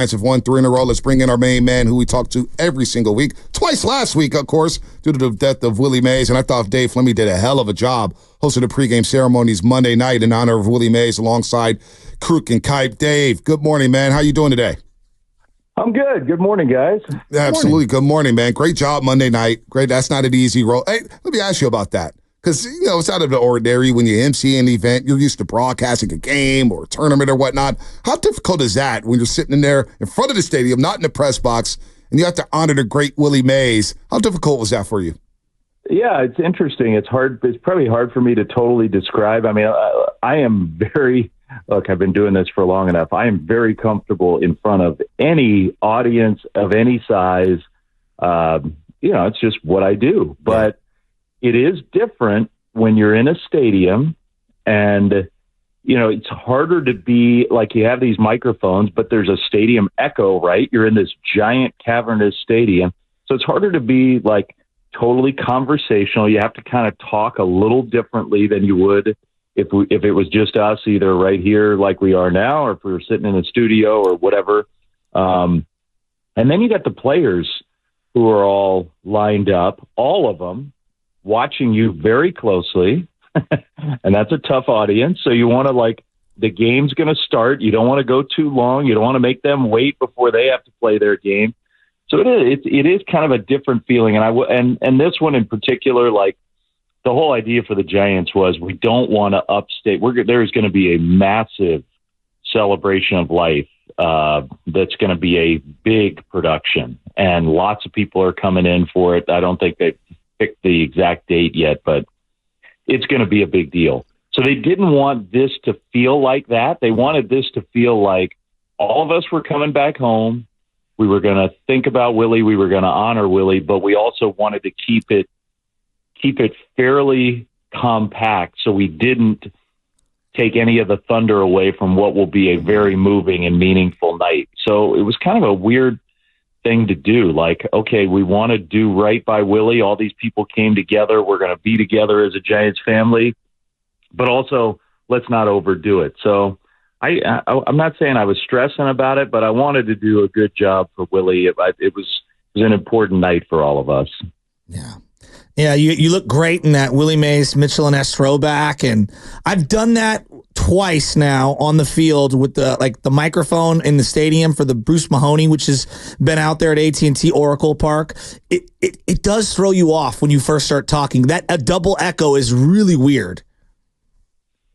Have won 3 in a row. Let's bring in our main man who we talk to every single week. Twice last week, of course, due to the death of Willie Mays. And I thought Dave Flemming did a hell of a job hosting the pregame ceremonies Monday night in honor of Willie Mays alongside Kruk and Kipe. Dave, good morning, man. How you doing today? I'm good. Good morning, guys. Absolutely. Good morning, man. Great job Monday night. Great. That's not an easy role. Hey, let me ask you about that. Because, it's out of the ordinary when you MC an event. You're used to broadcasting a game or a tournament or whatnot. How difficult is that when you're sitting in there in front of the stadium, not in the press box, and you have to honor the great Willie Mays? How difficult was that for you? Yeah, it's interesting. It's hard. It's probably hard for me to totally describe. I mean, I am very, look, I've been doing this for long enough. I am very comfortable in front of any audience of any size. It's just what I do. But it is different when you're in a stadium and, it's harder to be like you have these microphones, but there's a stadium echo, right? You're in this giant cavernous stadium. So it's harder to be like totally conversational. You have to kind of talk a little differently than you would if it was just us, either right here like we are now, or if we were sitting in a studio or whatever. And then you got the players who are all lined up, all of them, watching you very closely. And that's a tough audience. So you want to the game's going to start. You don't want to go too long. You don't want to make them wait before they have to play their game. So it is kind of a different feeling. And this one in particular, the whole idea for the Giants was we don't want to upstate. There's going to be a massive celebration of life. That's going to be a big production, and lots of people are coming in for it. I don't think they've picked the exact date yet, but it's going to be a big deal. So they didn't want this to feel like that. They wanted this to feel like all of us were coming back home. We were going to think about Willie. We were going to honor Willie, but we also wanted to keep it fairly compact so we didn't take any of the thunder away from what will be a very moving and meaningful night. So it was kind of a weird thing to do. Okay, we want to do right by Willie. All these people came together. We're going to be together as a Giants family, but also let's not overdo it. So I'm not saying I was stressing about it, but I wanted to do a good job for Willie. It was an important night for all of us. Yeah. Yeah, you look great in that Willie Mays Mitchell and S throwback, and I've done that twice now on the field with the microphone in the stadium for the Bruce Mahoney, which has been out there at AT&T Oracle Park. It does throw you off when you first start talking. That a double echo is really weird.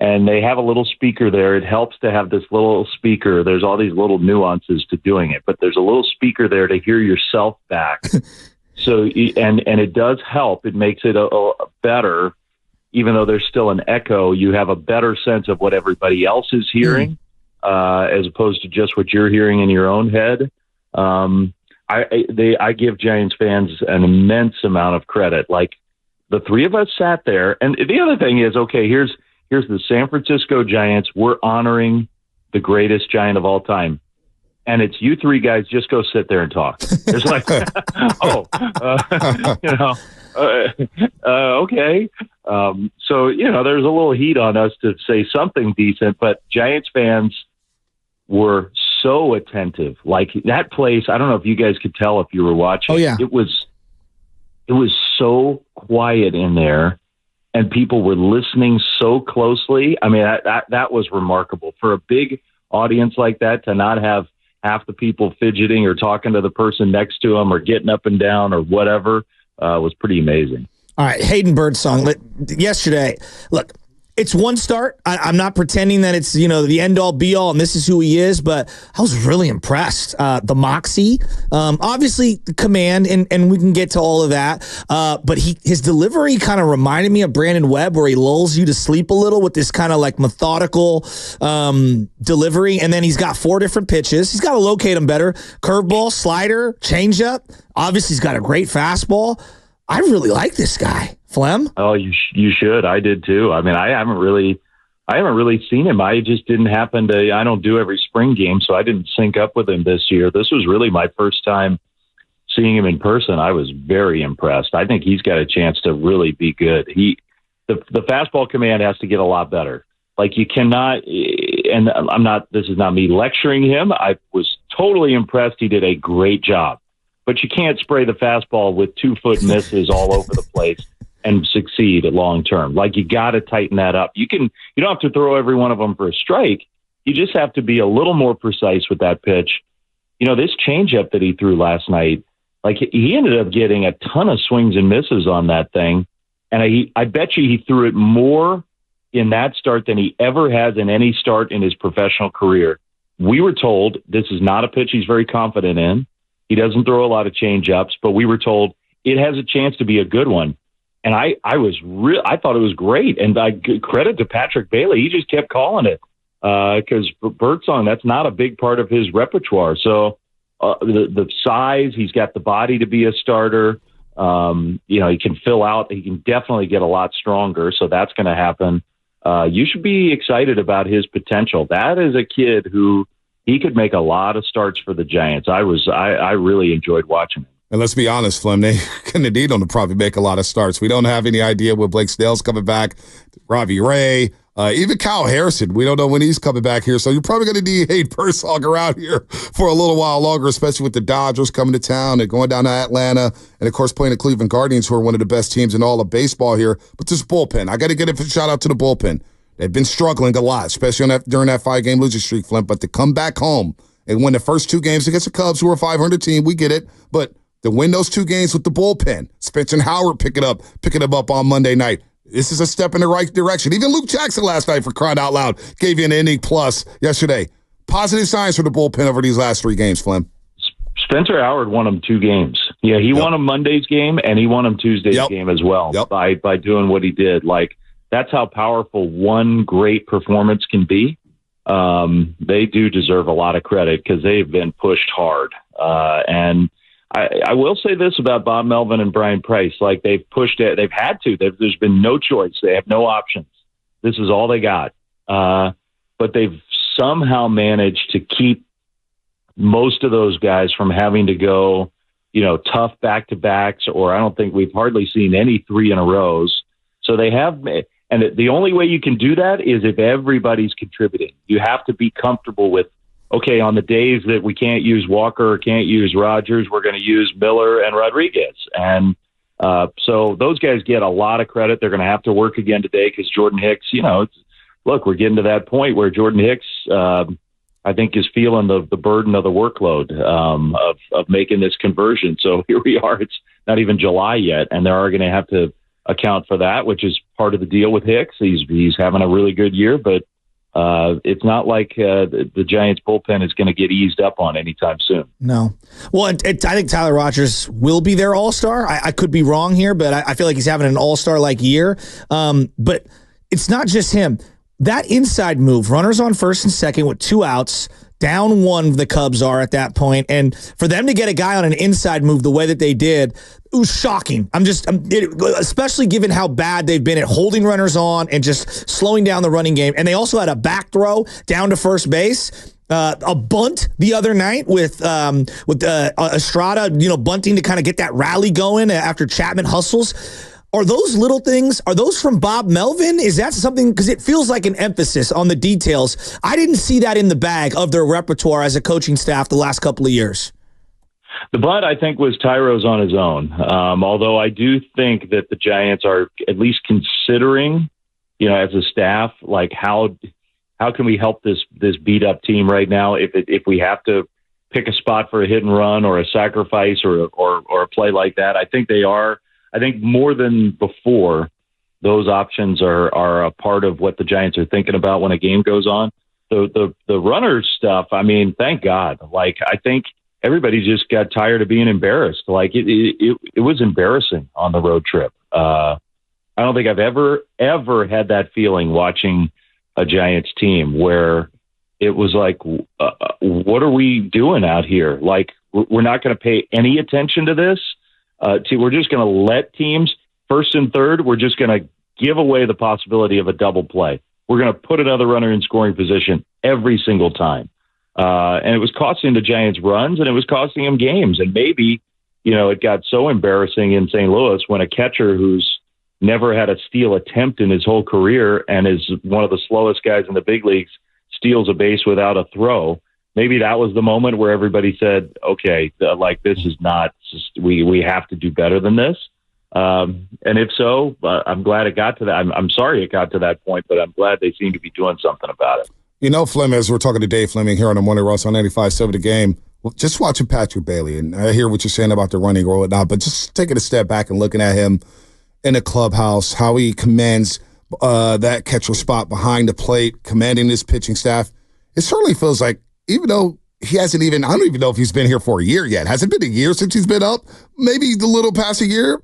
And they have a little speaker there. It helps to have this little speaker. There's all these little nuances to doing it, but there's a little speaker there to hear yourself back. So, and it does help. It makes it a better, even though there's still an echo, you have a better sense of what everybody else is hearing, as opposed to just what you're hearing in your own head. I give Giants fans an immense amount of credit. The three of us sat there, and the other thing is, okay, here's the San Francisco Giants. We're honoring the greatest Giant of all time. And it's you three guys, just go sit there and talk. It's okay. So, there's a little heat on us to say something decent, but Giants fans were so attentive. That place, I don't know if you guys could tell if you were watching. Oh, yeah. It was so quiet in there, and people were listening so closely. I mean, that was remarkable. For a big audience like that to not have half the people fidgeting or talking to the person next to them or getting up and down or whatever was pretty amazing. All right, Hayden Birdsong. Yesterday, look, it's one start. I'm not pretending that it's, the end-all, be-all, and this is who he is, but I was really impressed. The moxie, obviously the command, and we can get to all of that, but his delivery kind of reminded me of Brandon Webb, where he lulls you to sleep a little with this kind of methodical delivery, and then he's got 4 different pitches. He's got to locate them better. Curveball, slider, changeup. Obviously, he's got a great fastball. I really like this guy. Flem? Oh, you should. I did too. I mean, I haven't really seen him. I just didn't happen to. I don't do every spring game, so I didn't sync up with him this year. This was really my first time seeing him in person. I was very impressed. I think he's got a chance to really be good. The fastball command has to get a lot better. You cannot. and this is not me lecturing him. I was totally impressed. He did a great job. But you can't spray the fastball with 2-foot misses all over the place and succeed at long term. Like, you got to tighten that up. You don't have to throw every one of them for a strike. You just have to be a little more precise with that pitch. This changeup that he threw last night, like, he ended up getting a ton of swings and misses on that thing. And I bet you he threw it more in that start than he ever has in any start in his professional career. We were told this is not a pitch he's very confident in. He doesn't throw a lot of changeups, but we were told it has a chance to be a good one. And I thought it was great. And I credit to Patrick Bailey. He just kept calling it because Birdsong, that's not a big part of his repertoire. So the size, he's got the body to be a starter. He can fill out. He can definitely get a lot stronger. So that's going to happen. You should be excited about his potential. That is a kid who he could make a lot of starts for the Giants. I really enjoyed watching him. And let's be honest, Flem, they're going to need him to probably make a lot of starts. We don't have any idea when Blake Snell's coming back, Robbie Ray, even Kyle Harrison. We don't know when he's coming back here. So you're probably going to need Hayden Birdsong around here for a little while longer, especially with the Dodgers coming to town and going down to Atlanta. And, of course, playing the Cleveland Guardians, who are one of the best teams in all of baseball here. But this bullpen, I got to give a shout out to the bullpen. They've been struggling a lot, especially during that 5-game losing streak, Flint. But to come back home and win the first 2 games against the Cubs, who are a 500 team, we get it. But to win those 2 games with the bullpen, Spencer Howard picking them up on Monday night. This is a step in the right direction. Even Luke Jackson last night, for crying out loud, gave you an inning plus yesterday. Positive signs for the bullpen over these last 3 games, Flem. Spencer Howard won him 2 games. Yeah, he won him Monday's game, and he won him Tuesday's game as well by doing what he did. Like, that's how powerful one great performance can be. They do deserve a lot of credit because they've been pushed hard. And I will say this about Bob Melvin and Brian Price. Like, they've pushed it. They've had to. There's been no choice. They have no options. This is all they got. But they've somehow managed to keep most of those guys from having to go, tough back-to-backs, or I don't think we've hardly seen any 3 in a rows. So they have, and the only way you can do that is if everybody's contributing. You have to be comfortable with, okay, on the days that we can't use Walker or can't use Rogers, we're going to use Miller and Rodriguez. And so those guys get a lot of credit. They're going to have to work again today because Jordan Hicks, look, we're getting to that point where Jordan Hicks, I think, is feeling the burden of the workload of making this conversion. So here we are. It's not even July yet, and they are going to have to account for that, which is part of the deal with Hicks. He's having a really good year, but it's not like the Giants bullpen is going to get eased up on anytime soon. No. Well, I think Tyler Rogers will be their all-star. I could be wrong here, but I feel like he's having an all-star-like year. But it's not just him. That inside move, runners on first and second with 2 outs, down 1 the Cubs are at that point, and for them to get a guy on an inside move the way that they did, it was shocking. Especially given how bad they've been at holding runners on and just slowing down the running game. And they also had a back throw down to first base. A bunt the other night with Estrada, bunting to kind of get that rally going after Chapman hustles. Are those little things, are those from Bob Melvin? Is that something, because it feels like an emphasis on the details. I didn't see that in the bag of their repertoire as a coaching staff the last couple of years. The bunt, I think, was Tyro's on his own. Although I do think that the Giants are at least considering, as a staff, like how can we help this beat up team right now if we have to pick a spot for a hit and run or a sacrifice or a play like that. I think they are. I think more than before, those options are a part of what the Giants are thinking about when a game goes on. The runners stuff, I mean, thank God. Like, I think everybody just got tired of being embarrassed. Like, it was embarrassing on the road trip. I don't think I've ever had that feeling watching a Giants team where it was like, what are we doing out here? Like, we're not going to pay any attention to this. We're just going to let teams first and third. We're just going to give away the possibility of a double play. We're going to put another runner in scoring position every single time. And it was costing the Giants runs, and it was costing them games. And maybe, it got so embarrassing in St. Louis when a catcher who's never had a steal attempt in his whole career and is one of the slowest guys in the big leagues steals a base without a throw. Maybe that was the moment where everybody said, okay, this is not, we have to do better than this. And if so, I'm glad it got to that. I'm sorry it got to that point, but I'm glad they seem to be doing something about it. You know, Flemming, as we're talking to Dave Flemming here on the Morning Rush on 95.7 The Game, just watching Patrick Bailey, and I hear what you're saying about the running or whatnot, but just taking a step back and looking at him in the clubhouse, how he commands that catcher spot behind the plate, commanding his pitching staff. It certainly feels like, even though he hasn't even, I don't even know if he's been here for a year yet. Has it been a year since he's been up? Maybe a little past a year?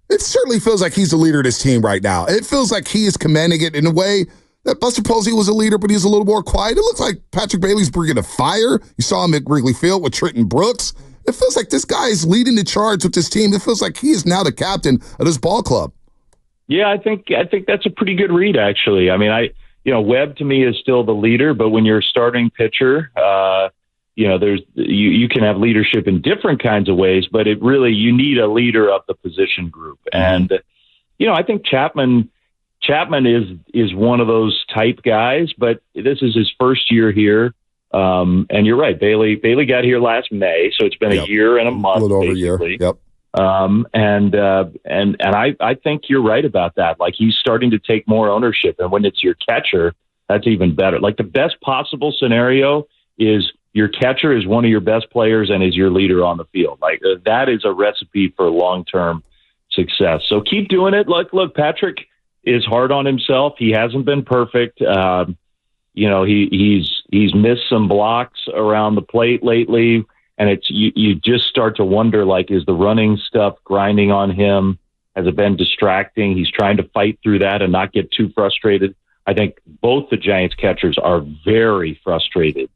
It certainly feels like he's the leader of this team right now. It feels like he is commanding it in a way that Buster Posey was a leader, but he's a little more quiet. It looks like Patrick Bailey's bringing a fire. You saw him at Wrigley Field with Trenton Brooks. It feels like this guy is leading the charge with this team. It feels like he is now the captain of this ball club. Yeah, I think that's a pretty good read, actually. I mean, Webb to me is still the leader, but when you're a starting pitcher, you can have leadership in different kinds of ways, but you need a leader of the position group. And, I think Chapman is one of those type guys, but this is his first year here. And you're right, Bailey got here last May, so it's been a year and a month, a little over basically. a year. Yep. And I think you're right about that. Like, he's starting to take more ownership, and when it's your catcher, that's even better. Like, the best possible scenario is your catcher is one of your best players and is your leader on the field. Like, that is a recipe for long-term success. So keep doing it. Look, Patrick is hard on himself. He hasn't been perfect. He's missed some blocks around the plate lately. And it's you just start to wonder, like, is the running stuff grinding on him? Has it been distracting? He's trying to fight through that and not get too frustrated. I think both the Giants catchers are very frustrated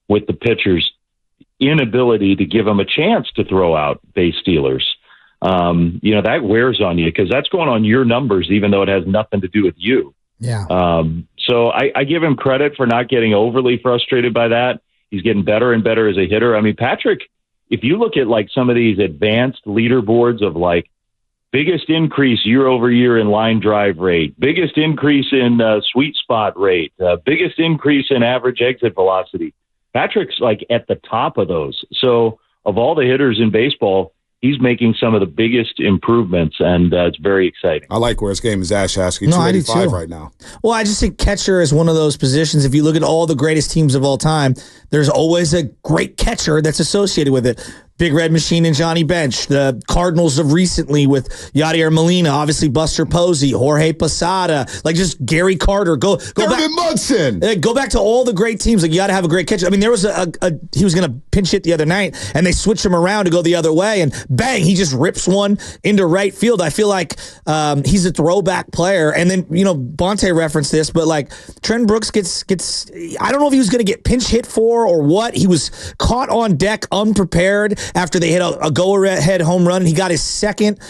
with the pitcher's inability to give him a chance to throw out base stealers. That wears on you because that's going on your numbers, even though it has nothing to do with you. Yeah. So I give him credit for not getting overly frustrated by that. He's getting better and better as a hitter. I mean, Patrick, if you look at like some of these advanced leaderboards of like biggest increase year over year in line drive rate, biggest increase in sweet spot rate, biggest increase in average exit velocity, Patrick's like at the top of those. So of all the hitters in baseball, he's making some of the biggest improvements, and it's very exciting. I like where his game is at, Shasky. No, I do 285 too. right now. Well, I just think catcher is one of those positions. If you look at all the greatest teams of all time, there's always a great catcher that's associated with it. Big Red Machine and Johnny Bench, the Cardinals of recently with Yadier Molina, obviously Buster Posey, Jorge Posada, like just Gary Carter. Go back, Munson. Go back to all the great teams. Like, you got to have a great catcher. I mean, there was he was going to pinch hit the other night, and they switched him around to go the other way, and bang, he just rips one into right field. I feel like he's a throwback player. And then, Bonte referenced this, but like Trent Brooks gets. I don't know if he was going to get pinch hit for or what. He was caught on deck unprepared after they hit a go-ahead home run. He got his second,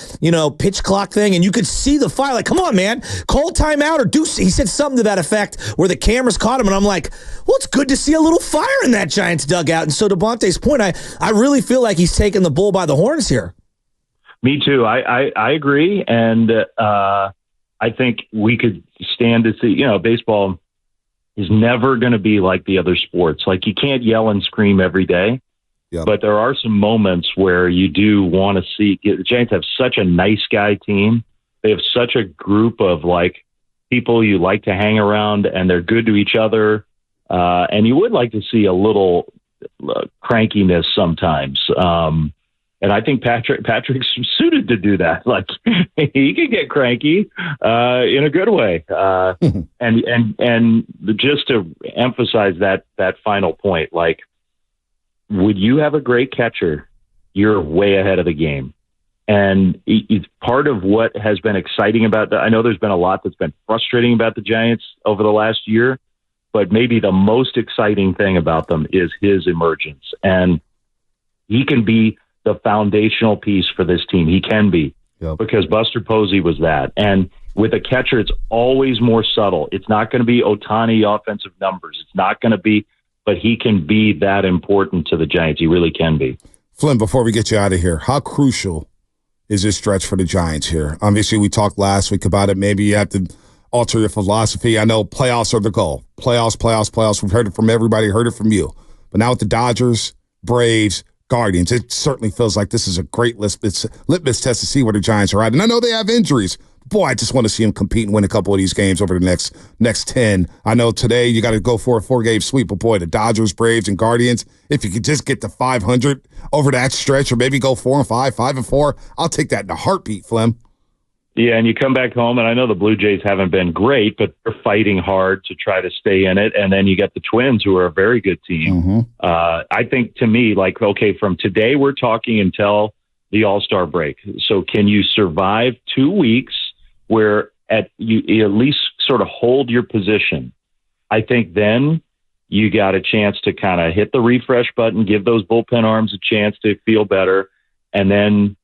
pitch clock thing, and you could see the fire. Like, come on, man, call timeout or do. He said something to that effect where the cameras caught him, and I'm like, well, it's good to see a little fire in that Giants dugout. And so to Bonte's point, I really feel like he's taking the bull by the horns here. Me too. I agree, and I think we could stand to see. Baseball is never going to be like the other sports. Like, you can't yell and scream every day. Yep. But there are some moments where you do want to see. The Giants have such a nice guy team. They have such a group of like people you like to hang around, and they're good to each other. And you would like to see a little crankiness sometimes. And I think Patrick's suited to do that. Like, he can get cranky in a good way. And just to emphasize that final point, like, would you have a great catcher, you're way ahead of the game. And it's part of what has been exciting about that. I know there's been a lot that's been frustrating about the Giants over the last year, but maybe the most exciting thing about them is his emergence. And he can be the foundational piece for this team. He can be, because Buster Posey was that. And with a catcher, it's always more subtle. It's not going to be Ohtani offensive numbers. It's not going to be, but he can be that important to the Giants. He really can be. Flynn, before we get you out of here, how crucial is this stretch for the Giants here? Obviously, we talked last week about it. Maybe you have to alter your philosophy. I know playoffs are the goal. Playoffs. We've heard it from everybody, heard it from you. But now with the Dodgers, Braves, Guardians, it certainly feels like this is a great litmus test to see where the Giants are at. And I know they have injuries. Boy, I just want to see them compete and win a couple of these games over the next 10. I know today you got to go for a 4-game sweep, but boy, the Dodgers, Braves, and Guardians, if you could just get to 500 over that stretch or maybe go 4-5, 5-4, I'll take that in a heartbeat, Flem. Yeah, and you come back home, and I know the Blue Jays haven't been great, but they're fighting hard to try to stay in it. And then you got the Twins, who are a very good team. I think, to me, like, okay, from today we're talking until the All-Star break. So can you survive 2 weeks where you at least sort of hold your position? I think then you got a chance to kind of hit the refresh button, give those bullpen arms a chance to feel better, and then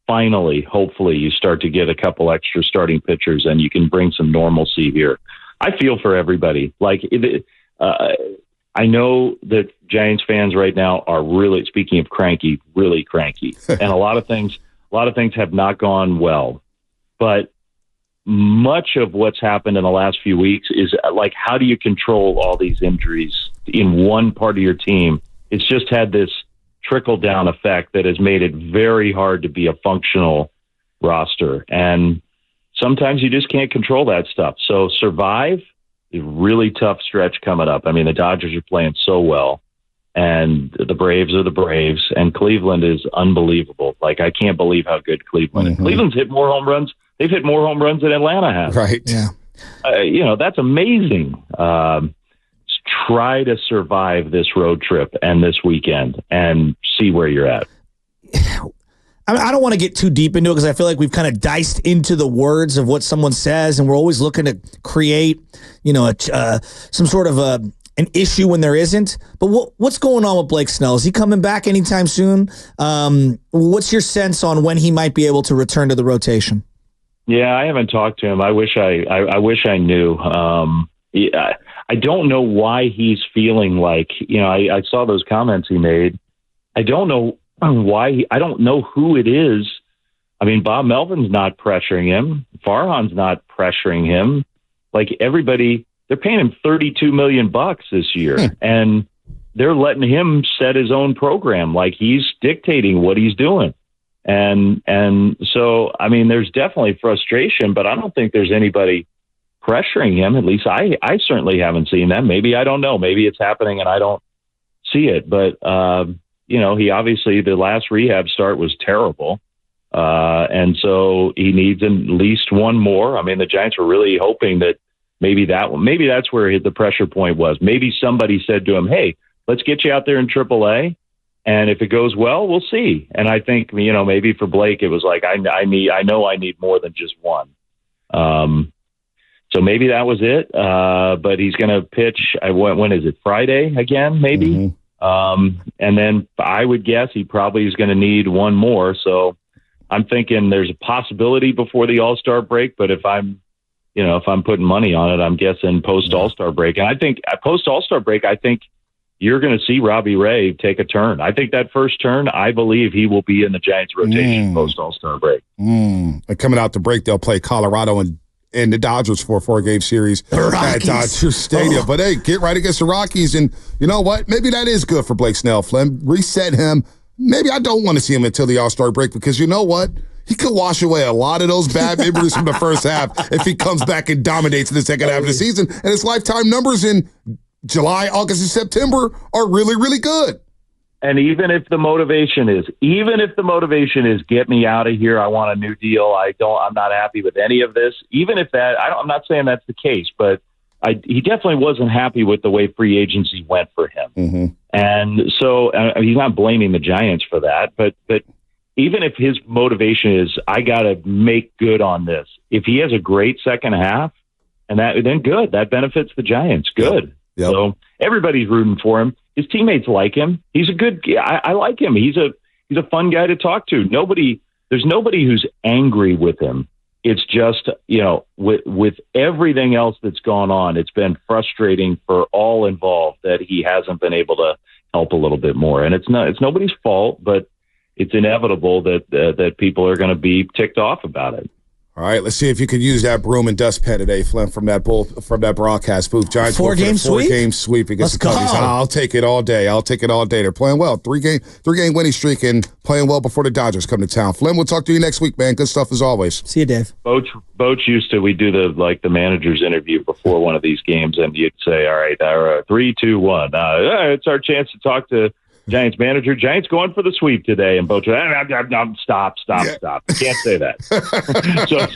finally, hopefully, you start to get a couple extra starting pitchers and you can bring some normalcy here. I feel for everybody. Like, I know that Giants fans right now are really, speaking of cranky, really cranky. And a lot of things have not gone well. But much of what's happened in the last few weeks is like, how do you control all these injuries in one part of your team? It's just had this trickle-down effect that has made it very hard to be a functional roster. And sometimes you just can't control that stuff. So survive a really tough stretch coming up. I mean, the Dodgers are playing so well, and the Braves are the Braves, and Cleveland is unbelievable. Like, I can't believe how good Cleveland is. Cleveland's hit more home runs. They've hit more home runs than Atlanta has. Right. Yeah. That's amazing. Try to survive this road trip and this weekend and see where you're at. I don't want to get too deep into it because I feel like we've kind of diced into the words of what someone says, and we're always looking to create, some sort of an issue when there isn't. But what's going on with Blake Snell? Is he coming back anytime soon? What's your sense on when he might be able to return to the rotation? Yeah, I haven't talked to him. I wish I knew. I don't know why he's feeling like, I saw those comments he made. I don't know why. I don't know who it is. I mean, Bob Melvin's not pressuring him. Farhan's not pressuring him. Like, everybody, they're paying him $32 million this year, and they're letting him set his own program. Like, he's dictating what he's doing. And so, I mean, there's definitely frustration, but I don't think there's anybody pressuring him. At least I certainly haven't seen that. Maybe, I don't know. Maybe it's happening and I don't see it. But, he obviously, the last rehab start was terrible. And so he needs at least one more. I mean, the Giants were really hoping that maybe that's where the pressure point was. Maybe somebody said to him, hey, let's get you out there in AAA. And if it goes well, we'll see. And I think, maybe for Blake, it was like, I know I need more than just one. So maybe that was it. But he's going to pitch. When is it? Friday again, maybe. And then I would guess he probably is going to need one more. So I'm thinking there's a possibility before the All-Star break. But if I'm putting money on it, I'm guessing post All-Star break. And I think post All-Star break, I think you're going to see Robbie Ray take a turn. I think that first turn, I believe he will be in the Giants rotation post All-Star break. And coming out the break, they'll play Colorado and the Dodgers for a 4-game series at Dodger Stadium. But hey, get right against the Rockies. And you know what? Maybe that is good for Blake Snell, Flem. Reset him. Maybe I don't want to see him until the All-Star break because you know what? He could wash away a lot of those bad memories from the first half if he comes back and dominates in the second half of the season. And his lifetime numbers in July, August, and September are really, really good. And even if the motivation is get me out of here, I want a new deal. I'm not happy with any of this. Even if I'm not saying that's the case, but he definitely wasn't happy with the way free agency went for him. And so he's not blaming the Giants for that, but even if his motivation is, I got to make good on this. If he has a great second half then good, that benefits the Giants. Good. Yep. So everybody's rooting for him. His teammates like him. He's a good guy. I like him. He's a fun guy to talk to. There's nobody who's angry with him. It's just, with everything else that's gone on, it's been frustrating for all involved that he hasn't been able to help a little bit more. And it's nobody's fault, but it's inevitable that people are going to be ticked off about it. All right, let's see if you could use that broom and dustpan today, Flem, from that broadcast booth. Giants four-game sweep? Four-game sweep against the Let's Cubbies. go. I'll take it all day. They're playing well. Three-game winning streak and playing well before the Dodgers come to town. Flem, we'll talk to you next week, man. Good stuff as always. See you, Dave. Boach used to, we do the manager's interview before one of these games, and you'd say, all right, 3, 2, 1. It's our chance to talk to Giants manager. Giants going for the sweep today, and Boach, stop. You can't say that. So it's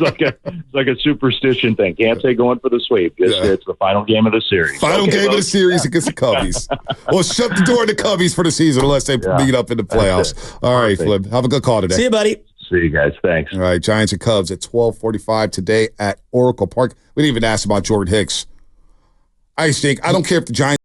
like a superstition thing. Can't say going for the sweep. It's the final game of the series. Final game of the series against the Cubbies. Well, shut the door to the Cubbies for the season unless they meet up in the playoffs. All right, Flip. Have a good call today. See you, buddy. See you guys. Thanks. All right, Giants and Cubs at 12:45 today at Oracle Park. We didn't even ask about Jordan Hicks. I don't care if the Giants